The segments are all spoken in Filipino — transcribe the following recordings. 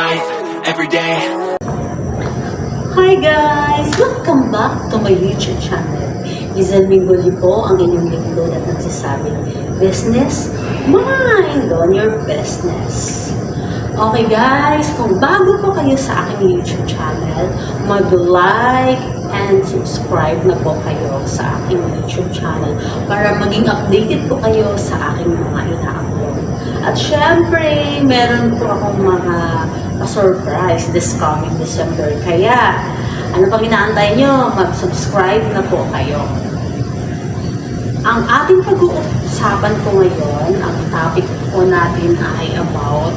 life, every day. Hi guys! Welcome back to my YouTube channel. Lizel Mingoli po ang inyong lingkod at nagsasabing business, mind on your business. Okay guys, kung bago po kayo sa aking YouTube channel, mag-like and subscribe na po kayo sa aking YouTube channel para maging updated po kayo sa aking mga ina-upload. At syempre, meron po akong mga surprise this coming December. Kaya, ano pang inaantay nyo? Mag-subscribe na po kayo. Ang ating pag-uusapan po ngayon, ang topic po natin ay about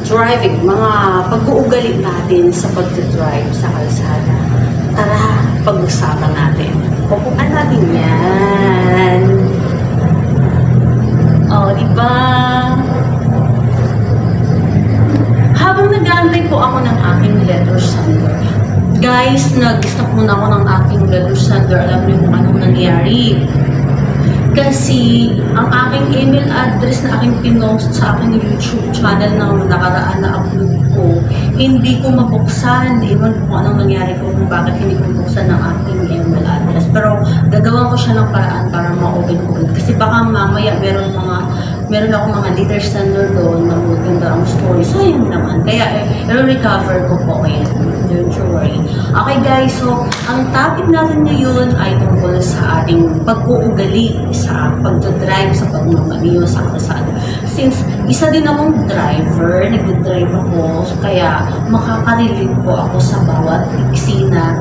driving, mga pag-uugali natin sa pag-drive sa kalsada. Tara, pag-usapan natin. Pupuan natin yan. O, diba? Habang nag-aantay po ako ng aking letter sender, guys, nag-stop muna ako ng aking letter sender. Alam niyo kung anong nangyari. Kasi, ang aking email address na aking pinost sa aking YouTube channel na nakaraan na upload ko, hindi ko mabuksan. Ewan ko kung anong nangyari ko kung bakit hindi ko mabuksan ng aking email address. Pero, gagawa ko siya ng paraan para ma-open ko. Kasi baka mamaya meron akong mga letter sender doon na maganda ang story. So, yun naman. Kaya, i-recover ko po kayo. Don't you worry. Okay guys, so, ang topic natin ngayon ay tungkol sa ating pag-uugali sa pag-drive, sa pagmamaniyo sa kalsada. Since isa din akong driver, nag-drive ako, so kaya makaka-relate po ako sa bawat eksena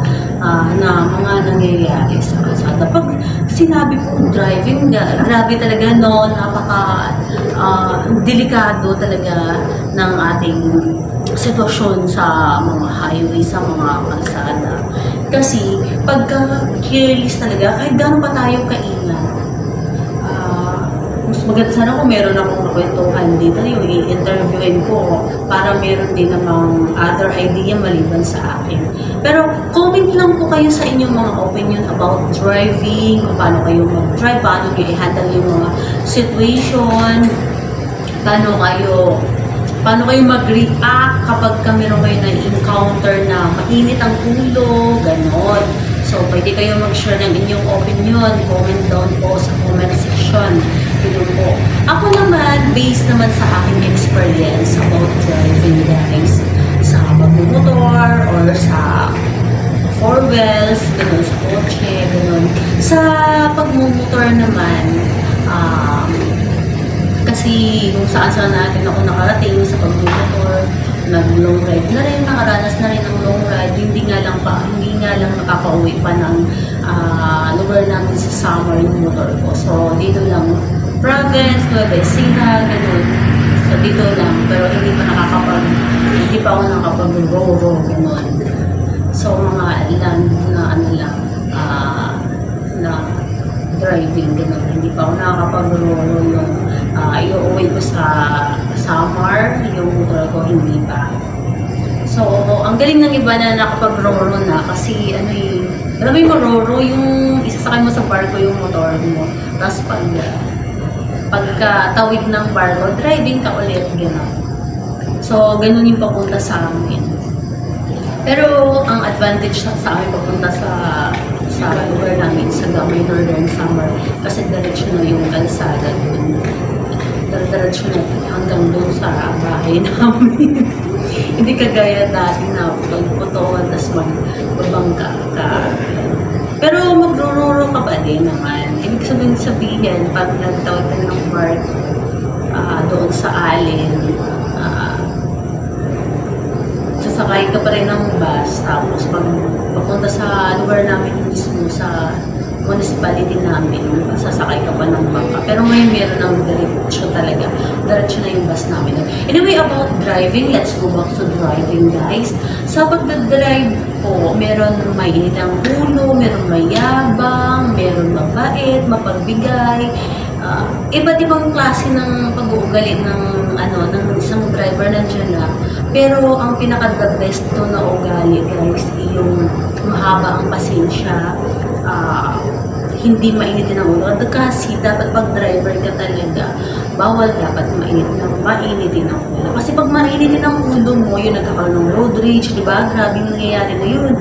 na mga nangyayari sa kalsada. Pag sinabi po driving, grabe talaga no, delikado talaga ng ating sitwasyon sa mga highway, sa mga kalsada. Kasi pagka careless talaga, kahit gano'n pa tayo kaingat, mas maganda sana kung meron akong kwentuhan dito, yung i-interviewin ko para meron din namang other idea maliban sa akin. Pero comment lang po kayo sa inyong mga opinion about driving, kung paano kayo mag-drive, paano nyo i-handle yung mga situation, paano kayo mag-react kapag meron kayo na-encounter na mainit ang ulo, ganon. So, pwede kayo mag-share ng inyong opinion, comment down po sa comment section. Yun po. Ako naman, based naman sa aking experience about driving guys, sa pagmumotor or sa four wheels, gano'n, sa kotse, gano'n. Sa pagmumotor naman, kasi kung saan natin ako nakarating sa pagmumotor, nag-long ride na rin, nakaranas na rin ng long ride, hindi nga lang nakaka-uwi pa ng lugar namin sa summer yung motor ko. So, dito lang, province, Nueva Ecija, gano'n. So, dito lang, pero hindi pa ako nakapag-ro-ro, gano'n. So, mga land na na driving, gano'n. Hindi pa ako nakakapag-ro-ro yung i-uwi ko sa summer, yung motor ko, hindi pa. So, ang galing ng iba na nakapag-ro-ro na kasi alam mo yung ro-ro, yung isasakay mo sa barko yung motor mo. Tapos pagka tawid ng barko, driving ka ulit, gano'n. So, ganun yung papunta sa amin. Pero, ang advantage sa amin papunta sa lugar namin, sa Gamay Northern Summer, kasi diretso na yung kalsada doon. Diretso na hanggang doon sa bahay namin. Hindi kagaya dati na pagputuan, tas magbabangka ka. Pero magro-ro ka ba din naman? Ibig sabihin, pag nagtawid ka ng park doon sa alin, sasakay ka pa rin ng bus, tapos pag papunta sa lugar namin mismo, sa municipality namin, sasakay ka pa ng bangka. Pero ngayon meron ng diretso talaga. Diretso na yung bus namin. Anyway, about driving, let's go back to driving, guys. Sa pagdadrive po, meron mainit ang ulo, meron mayabang, meron mabait, mapagbigay. Iba't ibang klase ng pag-uugali ng isang driver nandiyan na. Pero ang pinaka-the best to na ugali, guys, yung mahaba ang pasensya, hindi mainitin ang ulo. Kasi dapat pag driver ka talaga, bawal dapat mainitin ang ulo. Kasi pag mainitin ang ulo mo, yun nagkakaroon ng road rage, di ba? Grabe yung nangyayari na yun.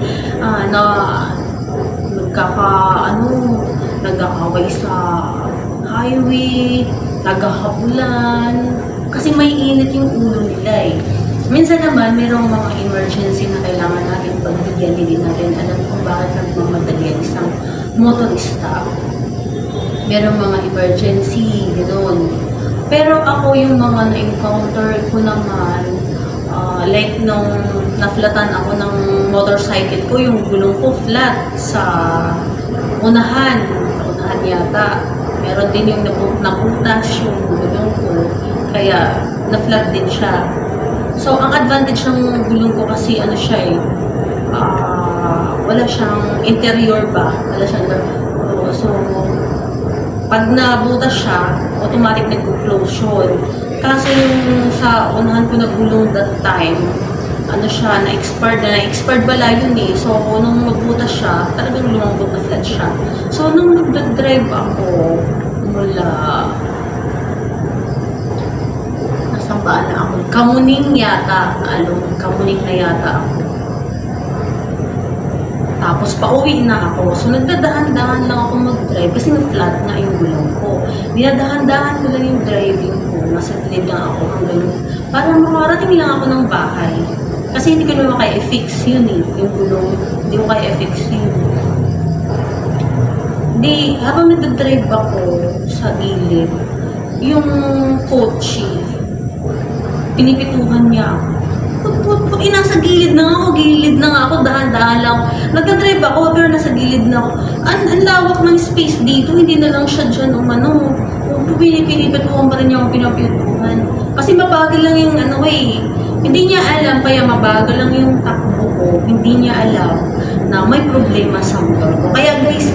Nagkakaway sa highway, naghahabulan, kasi may init yung ulo nila eh. Minsan naman, mayroong mga emergency na kailangan natin pagbigyan, hindi natin alam kung bakit nagmamadali ang isang motorista. Merong mga emergency, gano'n. Pero ako yung mga na-encounter ko naman, like nung naflatan ako ng motorcycle ko, yung gulong ko flat sa unahan yata. Meron din yung naputas yung gulong ko, kaya na-flat din siya. So, ang advantage ng gulong ko kasi ano siya eh, wala siyang interior ba? Wala siyang, so, pag nabutas siya, automatic nag-close yun. Kaso yung sa unahan ko na gulong that time, ano siya, na-expired bala yun eh. So, nung magbutas siya, talagang lumambot na flat siya. So, nung nag-drive ako mula saan na ako? Kamuning yata. Kamuning na yata ako. Tapos pauwi na ako. So nagdadahan-dahan lang ako mag-drive kasi na-flat na yung gulong ko. Dinadahan-dahan ko lang yung driving ko. Nasa gilid lang ako hanggang para makarating lang ako ng bahay. Kasi hindi ko naman kaya i-fix yun eh. Yung gulong, hindi ko kaya i-fix yun. Di, habang nagdadrive ako sa gilid, yung kotse, pinipituhan niya ako. Nasa gilid na ako, dahan-dahan lang. Nagdadrive ako, pero nasa gilid na ako. Ang lawak ng space dito, hindi na lang siya dyan, pinipituhan pa rin niya akong pinapituhan. Kasi mabagal lang yung hindi niya alam, kaya mabagal lang yung takbo ko, hindi niya alam na may problema sa motor ko. Kaya guys,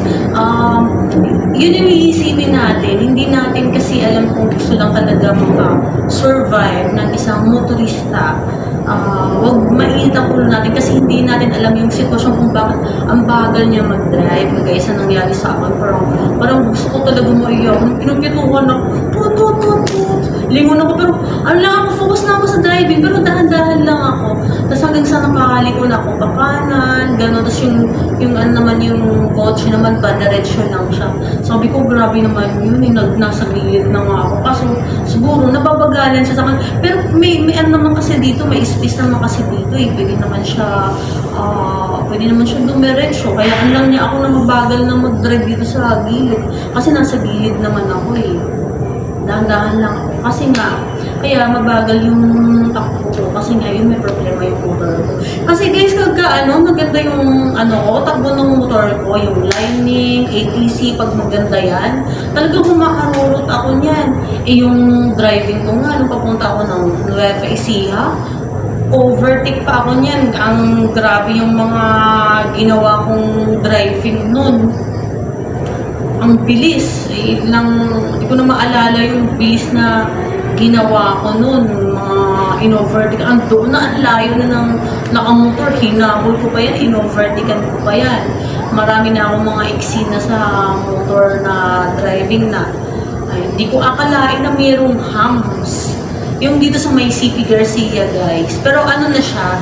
yun yung iisipin natin. Hindi natin kasi alam kung gusto lang talaga maka-survive ng isang motorista. Huwag mainit ang ulo natin kasi hindi natin alam yung sitwasyon kung bakit ang bagal niya mag-drive. Kagaya sa nangyari sa akin, parang gusto ko talaga maiyak. Nung pinagkituhan ako, lingon ako, pero focus na ako sa driving, pero dahan-dahan lang ako. Tapos hanggang sa nakaliko na ako pakanan, gano'n. Tapos yung kotse naman pa, diretsyo lang siya. Sabi ko, grabe naman yun, nasa gilid na nga ako. Kaso siguro, nababagalan siya sa akin. Pero may naman kasi dito, may space naman kasi dito eh. Pwede naman siya dumiretso. Kaya lang niya ako na mabagal na mag-drive dito sa gilid. Kasi nasa gilid naman ako eh. Dahan-dahan lang ako. Kasi nga, kaya mabagal yung takbo ko. Kasi nga yun, may problema yung motor ko. Kasi guys, maganda yung takbo ng motor ko. Yung lining, ATC, pag maganda yan, talagang humaharurot ako niyan. Yung driving ko nga, nung papunta ako ng Nueva Ecija, overtake pa ako niyan. Ang grabe yung mga ginawa kong driving nun. Ang bilis. Hindi ko na maalala yung bilis na ginawa ko nun. Mga in-overtake. Doon na ang layo na ng nakamotor. Hinabol ko pa yan. In-overtakean ko pa yan. Marami na akong mga eksena sa motor na driving na. Hindi ko akalain na mayroong humps. Yung dito sa may CP Garcia, guys. Pero na siya,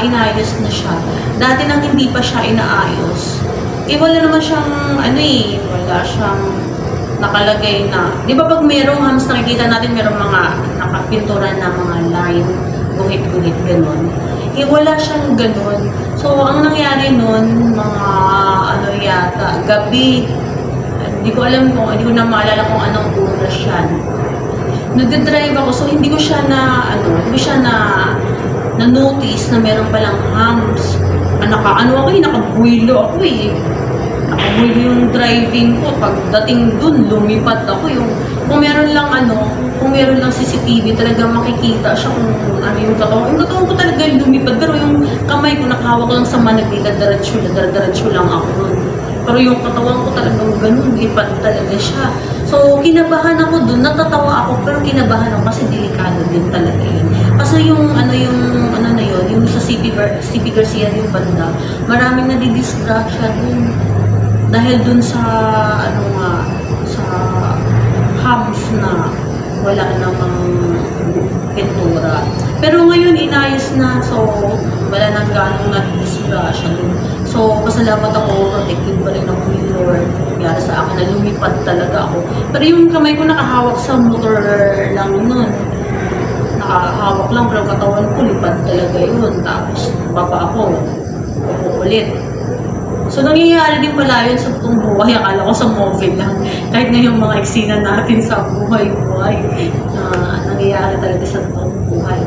inayos na siya. Dati nang hindi pa siya inaayos. Wala naman siyang, wala siyang nakalagay na. Di ba pag merong humps, nakikita natin merong mga nakapintura na mga line, guhit-guhit, gano'n. Wala siyang gano'n. So, ang nangyari nun, mga yata, gabi. Hindi ko na maalala kung anong oras yan. Nagdadrive ako, so hindi ko siya na-notice na meron palang humps. Nakabuilo ako eh. Nakabuilo yung driving ko. Pagdating dun, lumipat ako. Kung meron lang CCTV, talaga makikita siya kung yung katawan. Yung katawan ko talaga lumipad, pero yung kamay ko nakahawak lang sa managila, diretso lang ako dun. Pero yung katawan ko talagang ganun, lipat talaga siya. So, kinabahan ako dun, natatawa ako, pero kinabahan ako kasi delikado din talaga yun. Kasi yung sa CP Garcia yung banda, maraming nadidistract siya dun. Dahil dun sa, ano nga, sa hams na wala namang pintura. Pero ngayon inayos na, so wala nang ganong nag-disgrasya dun. So pasalamat ako, protected pa rin ako ni Lord. Nangyari sa akin na lumipad talaga ako. Pero yung kamay ko nakahawak sa motor lang nun. Nakahawak lang, pero katawan ko lipad talaga yun. Tapos baba ako, ulit. So, nangyayari din pala yun sa totoong buhay. Akala ko sa movie lang. Kahit na yung mga eksena natin sa buhay-buhay, nangyayari talaga sa totoong buhay.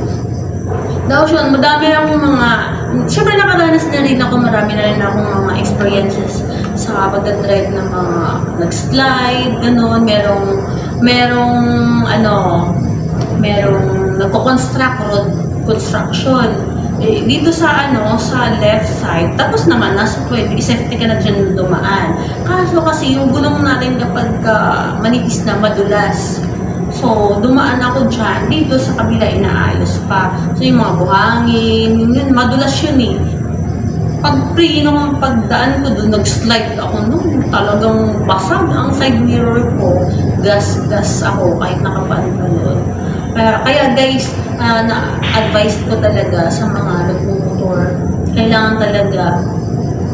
Daw siya, madami akong mga, syempre nakaranas na rin ako, marami na rin akong mga experiences sa pagdadrive ng mga nag-slide, gano'n, merong nagko-construct, road construction. Dito sa sa left side, tapos naman nasa pwede safety ka na dyan dumaan. Kaso kasi yung gulong natin kapag manipis na madulas, so dumaan ako dyan, dito sa kabila inaayos pa. So yung mga buhangin, yun madulas yun eh. Nung pagdaan ko doon, nag-slide ako noon, talagang basag ang side mirror ko, gas ako kahit nakapantalon. Kaya guys, na-advise ko talaga sa mga nagmumotor, kailangan talaga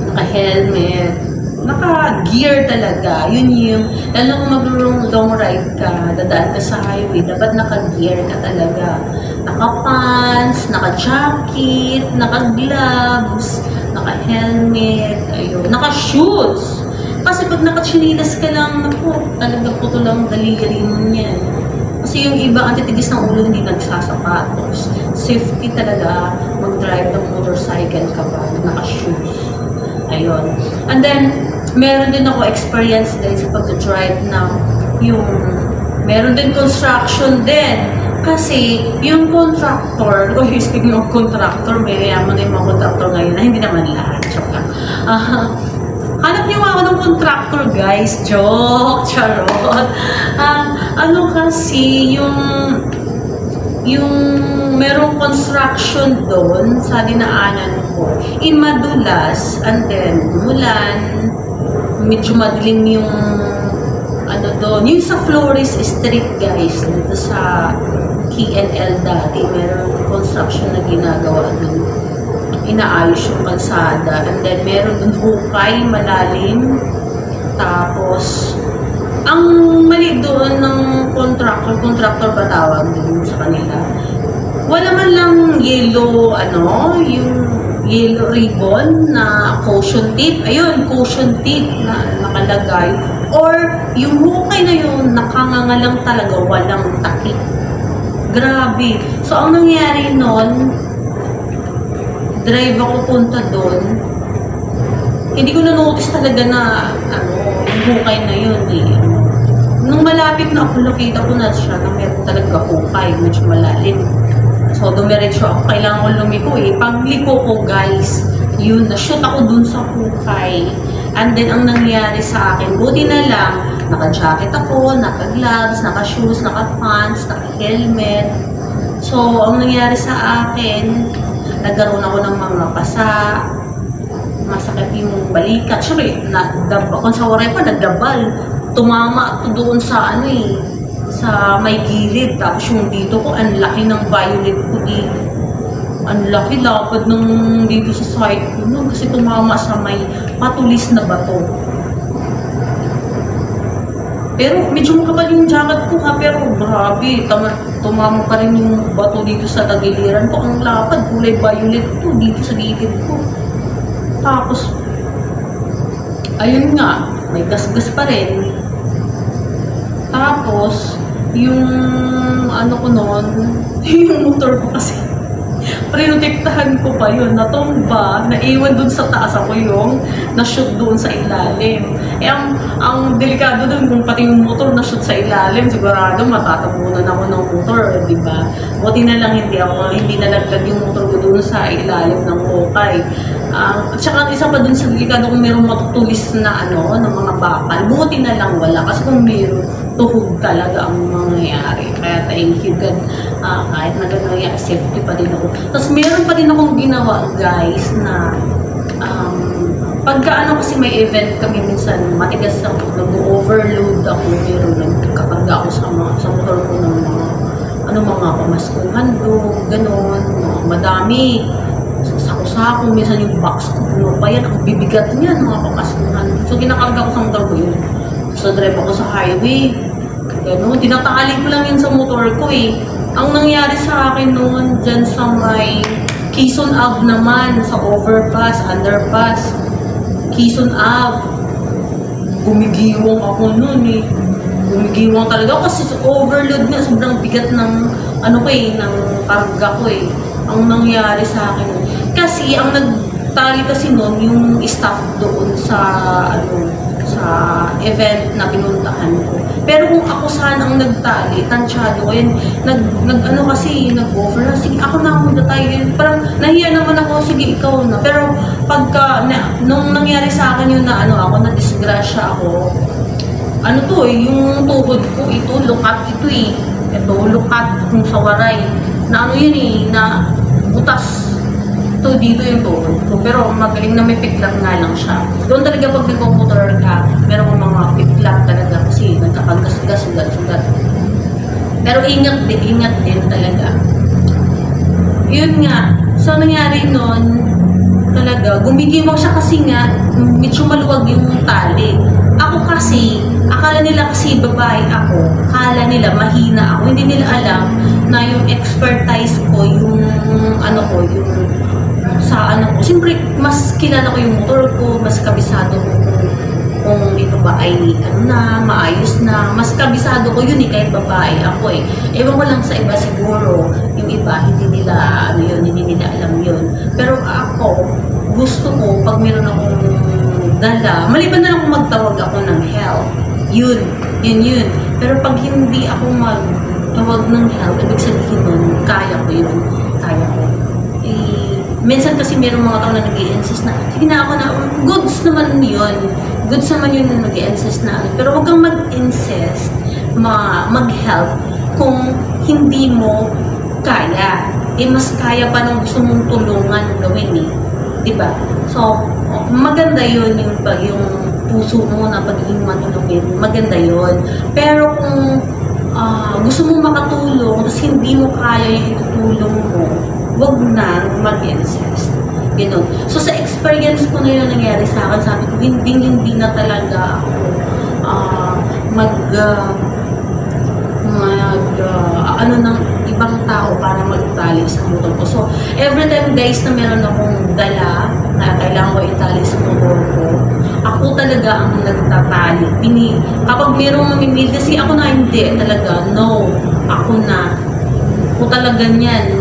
naka-helmet, naka-gear talaga. Yun yung, lalo kung mag-long ride ka, dadaan ka sa highway, dapat naka-gear ka talaga. Naka-pants, naka-jacket, naka-gloves, naka-helmet, ayun, naka-shoes. Kasi pag naka-chinilas ka lang, naku, talaga puto lang daliri mo niyan. Kasi yung iba, ang titigis ng ulo, hindi nagsasapatos. Safety talaga, mag-drive ng motorcycle ka ba, naka-shoes. Ayun. And then, meron din ako experience din sa pag-drive na yung, meron din construction din. Kasi, yung contractor, speaking of contractor, may yaman na yung mga contractor ngayon na hindi naman lahat. Joke lang. Hanap niyo ako ng contractor, guys. Joke, charot. Kasi, yung merong construction doon sa dinaanan ko, madulas, and then, umulan, medyo madilim yung, doon. Yung sa Flores Street, guys, dito sa KNL dati, merong construction na ginagawa doon. Inaayos yung kalsada, and then meron dun hukay, malalim. Tapos, ang mali doon ng contractor ba tawag doon sa kanila? Wala man lang yellow, yung yellow ribbon na caution tape. Ayun, caution tape na nakalagay. Or, yung hukay na yun, nakangangalang talaga, walang takip. Grabe. So, ang nangyari noon, drive ako punta doon, hindi ko na-notice talaga na, yung hukay na yun eh. Nung malapit na ako, nakita ko na siya na meron talaga hukay, medyo malalim. So, dumiretso ako, kailangan ko lumiko eh. Pagliko ko, guys, yun, na-shoot ako dun sa hukay. And then, ang nangyari sa akin, buti na lang, naka-jacket ako, naka-gloves, naka-shoes, naka-pants, naka-helmet. So, ang nangyari sa akin, nagkaroon ako ng mga pasa, masakit yung balikat. Siyempre, kung sa waray pa, nagdabal. Tumama to doon sa sa may gilid. Tapos yung dito ko, ang laki ng violet ko dito. Ang laki lapad ng dito sa side ko nun, kasi tumama sa may patulis na bato. Pero medyo makapal yung jacket ko ha, pero grabe, tumama pa rin yung bato dito sa tagiliran ko. Ang lapad, kulay violet to dito sa gilid ko. Tapos, ayun nga, may gasgas pa rin. Tapos, yung ko noon, yung motor ko kasi, prinotektahan ko pa yun, natumba, naiwan dun sa taas ako yung na-shoot doon sa ilalim. Ang delikado dun, kung pati yung motor na-shoot sa ilalim, sigurado matatabunan ako ng motor, di ba? Buti na lang hindi nalaglag yung motor ko doon sa ilalim ng hukay. At saka isa pa dun sa delikado kung mayroong matutulis na ng mga bakal, buti na lang wala, kasi kung mayroong tuhog talaga ang mangyayari. Kaya thank you God, kahit na gano'n, safety pa din ako. Tapos meron pa din akong ginawa, guys, na Pagka ano kasi may event kami minsan, matigas ako, nag-overload ako, pero nagkakarga ako sa motor ko ng mga pamaskuhan do, gano'n, madami. Sako-sako, minsan yung box ko puno pa yan, ang bibigat niyan, mga pamaskuhan. So, kinakarga ko sa motor ko yun. So, drive ako sa highway. Gano'n, tinatali ko lang yun sa motor ko eh. Ang nangyari sa akin noon, dyan sa may Quezon Ave naman, sa overpass, underpass, Quezon Ave. Gumigiwang ako noon eh. Gumigiwang talaga ako kasi overload nga, sobrang bigat ng ng karga ko eh. Ang nangyari sa akin. Kasi ang nagtali kasi noon yung staff doon sa sa event na pinuntahan ko. Pero kung ako sana ang nagtali, tansyado ko yun, nag-offer na, sige ako na muna tayo. Parang nahiya naman ako, sige ikaw na. Pero nung nangyari sa akin yun na ako, na-disgrasya ako, yung tuhod ko, ito, lukat ito eh. Ito, lukat kung sa waray. Na yun eh, na butas. Ito, dito yung tuhod ko. Pero magaling na may piklap nga lang siya. Doon talaga pag nagpo-motor ka, meron kang mga piklap talaga kasi nagkakagas-gas, sugat-sugat. Pero ingat din talaga. Yun nga. So, nangyari nun, talaga, gumigiwang siya kasi nga, medyo maluwag yung tali. Ako kasi, akala nila kasi babae ako, akala nila mahina ako, hindi nila alam na yung expertise ko, yung siyempre, mas kilala ko yung motor ko, mas kabisado ko kung ito ba ay maayos na, mas kabisado ko yun eh, kahit babae ako eh. Ewan ko lang sa iba siguro, yung iba, hindi nila alam yun. Pero ako, gusto ko, pag meron akong dala, maliban na lang kung magtawag ako ng help, yun. Pero pag hindi ako magtawag ng help, ibig sabihin nun, kaya ko. Minsan kasi merong mga tao na nag-i-insist na, sige na ako na, goods naman yun na nag-i-insist na, pero huwag kang mag-insist, mag-help kung hindi mo kaya. Mas kaya pa nung gusto mong tulungan gawin eh. Diba? So, maganda yun yung puso mo na pagiging matulungin. Maganda yun. Pero kung gusto mo makatulong, tapos hindi mo kaya yung itutulong mo, wag na mag-insist. Ganun. So, sa experience ko na yun nangyari sa akin, sabi ko, hindi na talaga ako ng ibang tao para magtali sa motor ko. So, every time guys na meron akong dala na kailangan ko itali sa motor ko, ako talaga ang nagtatali. Kapag merong mamimili, kasi ako na hindi talaga, no, ako talaga niyan.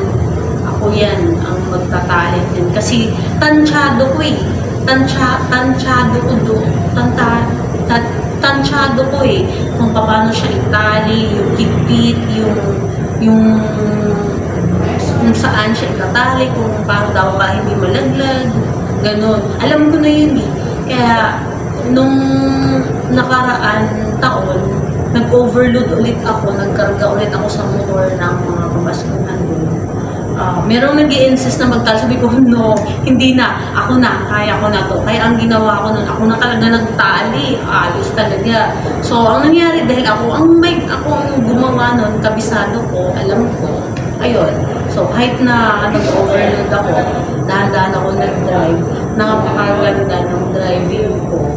Ako yan ang magtatali din. Kasi tansyado ko eh. Tansyado ko eh. Kung paano siya itali, yung higpit, yung saan siya itatali, kung paano daw pa hindi malaglag, ganon. Alam ko na yun eh. Kaya, nung nakaraan taon, nag-overload ulit ako, nagkarga ulit ako sa motor ng mga pamaskuhan doon. Merong nag-i-insist na magtali. Sabi ko, no, hindi na. Ako na, kaya ko na to. Kaya ang ginawa ko nun, ako na talaga nagtali. Ayos talaga. So, ang nangyari, dahil ako ang gumawa nun, kabisado ko, alam ko. Ayun. So, kahit na nag-overload ako, dahan-dahan ako nag-drive, napakaganda ng driving ko.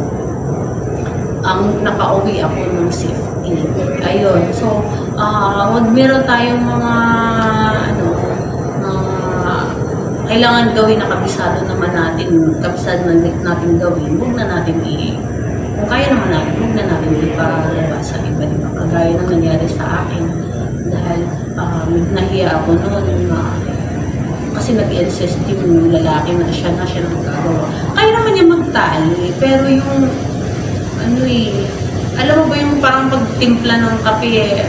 Nakauwi ako ng safety. Ayun. So, wag meron tayong mga kailangan gawin na kabisado naman natin gawin, huwag na natin kung kaya naman natin, huwag na natin ipalabas sa iba, diba? Kagaya ng nangyari sa akin, dahil nahiya ako noon kasi nag-insist yung lalaki na siya nagkagawa. Kaya naman niya magtali, pero yung alam mo ba yung parang pagtimpla ng kape,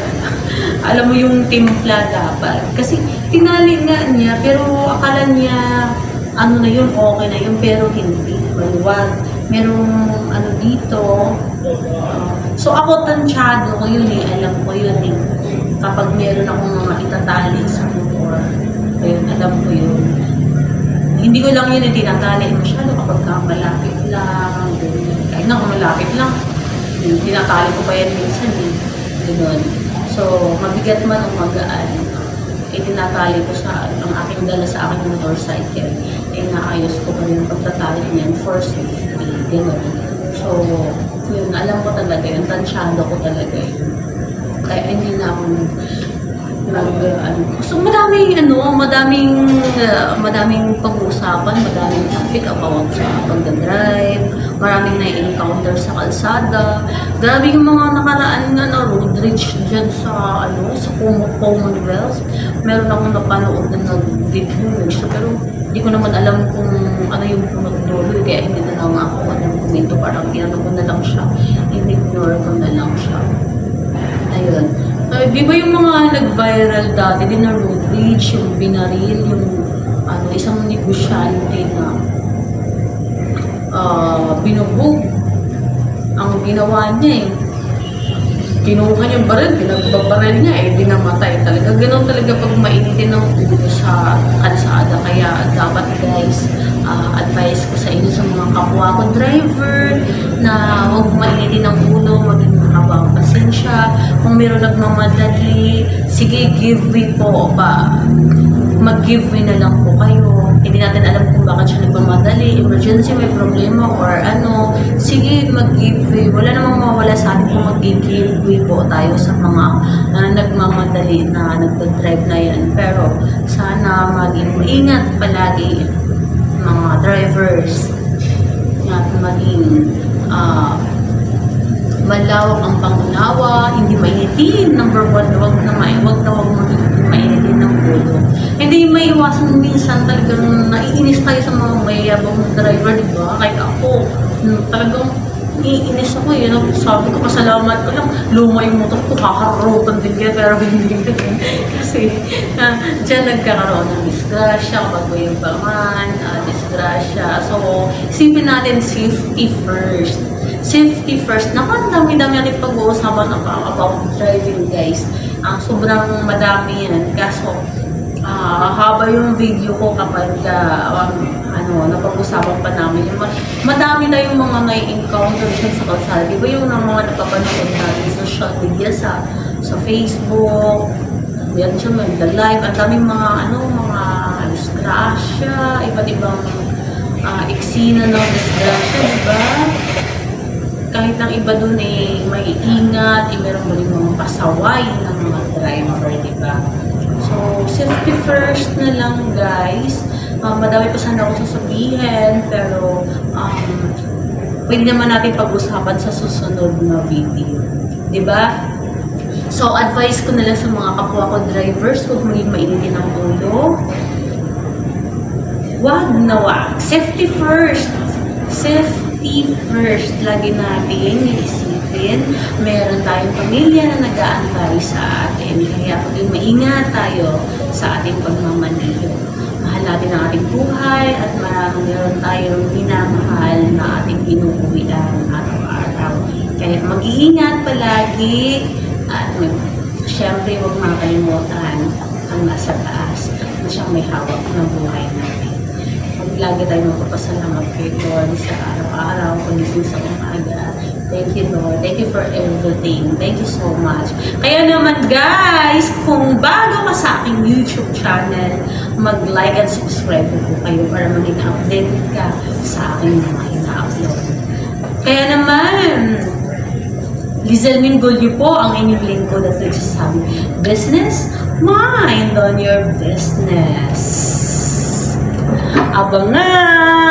alam mo yung timpla dapat. Kasi tinali nga niya, pero akala niya, okay na yun, pero hindi. Maluwag. Merong dito. So ako tansyado ko yun eh, alam ko yun eh. Kapag meron akong mga itatali sa motor, ayun, alam ko yun. Hindi ko lang yun tinatali masyado kapag malapit lang, ganyan. Kahit na kung malapit lang, tinatali ko pa yan minsan eh. Ganun. So, mabigat man o magaan, tinatali ko sa ang aking dala sa aking motorcycle. Naayos ko pa rin ang pagtatali niyan for safety. Ganun. So, yun, alam ko talaga yun. Tansyado ko talaga yun. Kaya hindi na ako so madaming pag-uusapan, madaming topic about sa pagdadrive, maraming na-encounter sa kalsada. Grabe yung mga nakaraan na road rage dyan sa sa Commonwealth. Meron akong napanood na nag-video pero hindi ko naman alam kung ano yung pinagdulo, kaya hindi na lang ako komento, parang pinano ko na lang siya, in-ignore ko na lang siya. Ayun. Di ba yung mga nag-viral dati din na road rage, yung binaril, yung isang negosyante na binugbog. Ang ginawa niya kinuha niya yung baril, pinagbabaril niya dinamatay talaga. Ganun talaga pag mainitin ng ulo sa kalsada. Kaya dapat guys, advice ko sa inyo sa mga kapwa ko driver na huwag mainitin ng ulo, maging mahabang pasensya. Kung meron nagmamadali, sige, give way po pa. Mag-give way na lang po kayo. Hindi natin alam kung bakit siya nagmamadali, emergency, may problema, or sige, mag-give way. Wala namang mawala sa atin kung mag-give way po tayo sa mga nagmamadali na nagdadrive na yan. Pero sana maging maingat palagi mga drivers at maging malawak ang pangunawa, hindi mainitin. Number one, wag maging mainitin ng ulo. Hindi maiwasan minsan talagang naiinis tayo sa mga mayayabang driver, di ba? Kahit ako, talagang iinis ako sabi ko, pasalamat ko lang, luma yung motor ko, kakarotan din kaya, pero hindi din. Kasi, dyan nagkakaroon ng disgrasya, kapag may bangan, disgrasya. So, isipin natin, safety first. Safety first. Naku, dami-dami natin pag-uusapan about driving, guys. Sobrang madami yan. Kaso, haba yung video ko kapag napag-usapan pa namin. Madami na yung mga nai-encounter dyan sa kalsada. Di ba yung mga napapanood natin sa social media, sa Facebook, yan siya, the live, at daming mga disgrasya, iba't ibang eksena ng disgrasya, di ba? Kahit ang iba dun may ingat, meron mo rin mga pasaway ng mga driver, di ba? So, safety first na lang, guys. Madami pa sana ako sasabihin, pero pwede naman natin pag-usapan sa susunod na video. Di ba? So, advice ko na lang sa mga kapwa ko drivers, huwag maging mainitin ang ulo. Wag na wag. Safety first. Safety first. Lagi natin iisipin. Meron tayong pamilya na nag-aantay sa atin. Kaya maging maingat tayo sa ating pagmamaniho. Mahal natin ang ating buhay at meron tayong minamahal na ating inuuwian araw-araw. Kaya mag-iingat palagi at syempre huwag makalimutan ang nasa taas na siyang may hawak ng buhay natin. Lagi tayo magpapasalamat kay Lord sa araw-araw, pagising sa umaga. Thank you, Lord. Thank you for everything. Thank you so much. Kaya naman, guys, kung bago ka sa aking YouTube channel, mag-like and subscribe po kayo para maging updated ka sa aking mga ina-upload. Kaya naman, Lizel Mingolio po ang inyong lingkod at nagsasabi, business, mind on your business. Abangan!